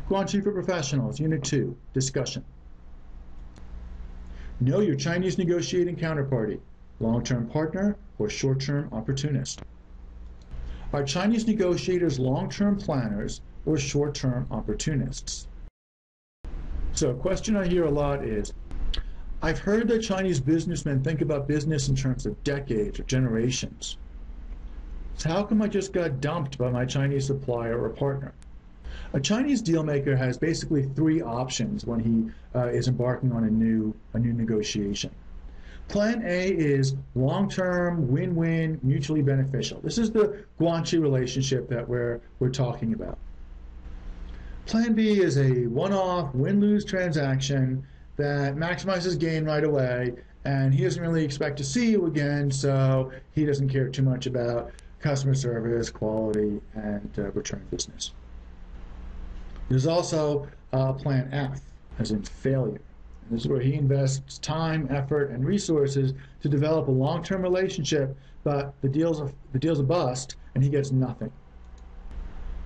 Guanxi for Professionals, Unit 2, Discussion. Know your Chinese negotiating counterparty, long-term partner or short-term opportunist. Are Chinese negotiators long-term planners or short-term opportunists? So a question I hear a lot is, I've heard that Chinese businessmen think about business in terms of decades or generations. So how come I just got dumped by my Chinese supplier or partner? A Chinese deal maker has basically three options when he is embarking on a new negotiation. Plan A is long-term, win-win, mutually beneficial. This is the Guanxi relationship that we're talking about. Plan B is a one-off, win-lose transaction that maximizes gain right away, and he doesn't really expect to see you again, so he doesn't care too much about customer service, quality, and return business. There's also Plan F, as in failure. This is where he invests time, effort, and resources to develop a long-term relationship, but the deal's a bust, and he gets nothing.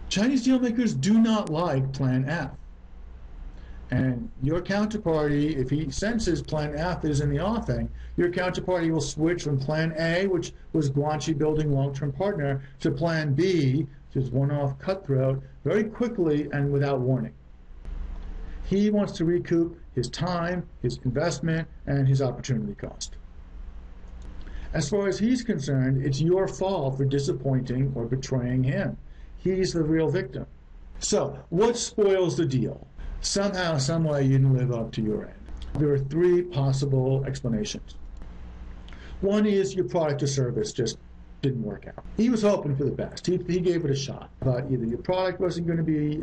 Chinese deal makers do not like Plan F. And your counterparty, if he senses Plan F is in the offing, your counterparty will switch from Plan A, which was Guanxi building long-term partner, to Plan B, which is one-off cutthroat, very quickly and without warning. He wants to recoup his time, his investment, and his opportunity cost. As far as he's concerned, it's your fault for disappointing or betraying him. He's the real victim. So, what spoils the deal? Somehow, some way, you didn't live up to your end. There are three possible explanations. One is your product or service just didn't work out. He was hoping for the best. He gave it a shot, but either your product wasn't going to be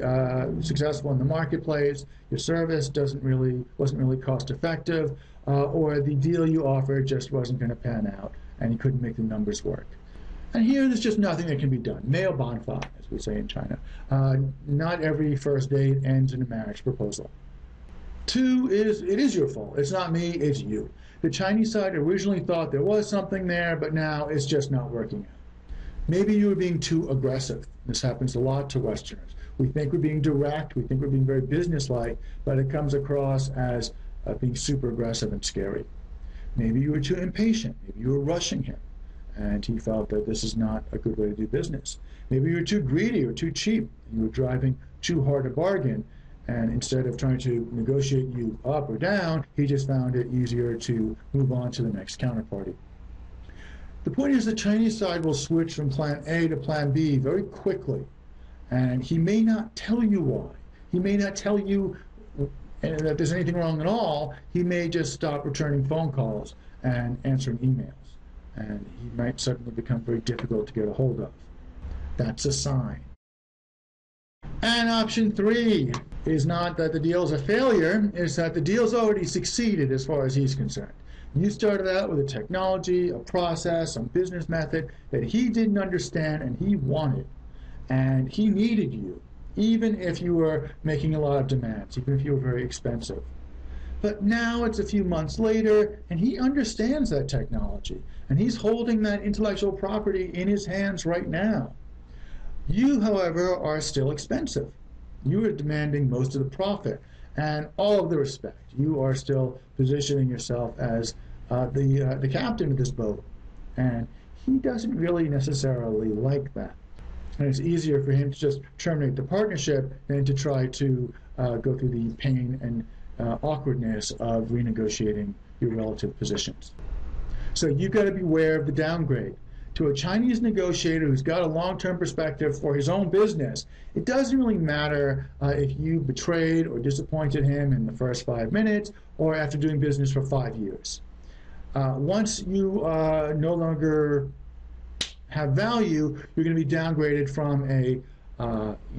successful in the marketplace, your service wasn't really cost effective, or the deal you offered just wasn't going to pan out, and he couldn't make the numbers work. And here, there's just nothing that can be done. Mail banfa, as we say in China. Not every first date ends in a marriage proposal. Two is, it is your fault. It's not me, it's you. The Chinese side originally thought there was something there, but now it's just not working out. Maybe you were being too aggressive. This happens a lot to Westerners. We think we're being direct, we think we're being very businesslike, but it comes across as being super aggressive and scary. Maybe you were too impatient. Maybe you were rushing him, and he felt that this is not a good way to do business. Maybe you were too greedy or too cheap. You were driving too hard a bargain, and instead of trying to negotiate you up or down, he just found it easier to move on to the next counterparty. The point is the Chinese side will switch from Plan A to Plan B very quickly, and he may not tell you why. He may not tell you that there's anything wrong at all. He may just stop returning phone calls and answering emails, and he might suddenly become very difficult to get a hold of. That's a sign. And option three is not that the deal's a failure, it's that the deal's already succeeded as far as he's concerned. You started out with a technology, a process, some business method that he didn't understand and he wanted. And he needed you, even if you were making a lot of demands, even if you were very expensive. But now it's a few months later, and he understands that technology, and he's holding that intellectual property in his hands right now. You, however, are still expensive. You are demanding most of the profit and all of the respect. You are still positioning yourself as the captain of this boat, and he doesn't really necessarily like that. And it's easier for him to just terminate the partnership than to try to go through the pain and awkwardness of renegotiating your relative positions. So you've got to beware of the downgrade. To a Chinese negotiator who's got a long-term perspective for his own business, it doesn't really matter if you betrayed or disappointed him in the first 5 minutes or after doing business for 5 years. Once you no longer have value, you're going to be downgraded from a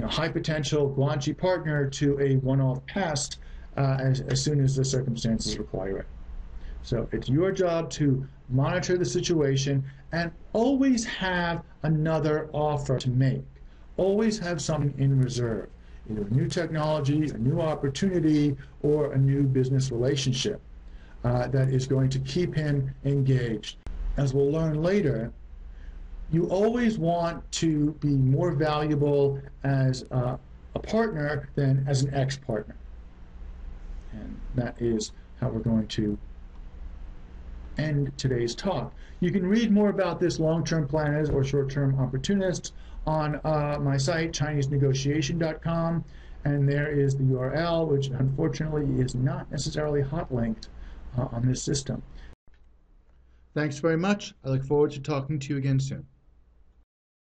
high potential Guanxi partner to a one-off pest as soon as the circumstances require it. So it's your job to monitor the situation and always have another offer to make. Always have something in reserve, either a new technology, a new opportunity, or a new business relationship that is going to keep him engaged. As we'll learn later, you always want to be more valuable as a a partner than as an ex-partner. And that is how we're going to end today's talk. You can read more about this long-term planners or short-term opportunists on my site, ChineseNegotiation.com, and there is the URL, which unfortunately is not necessarily hot linked on this system. Thanks very much. I look forward to talking to you again soon.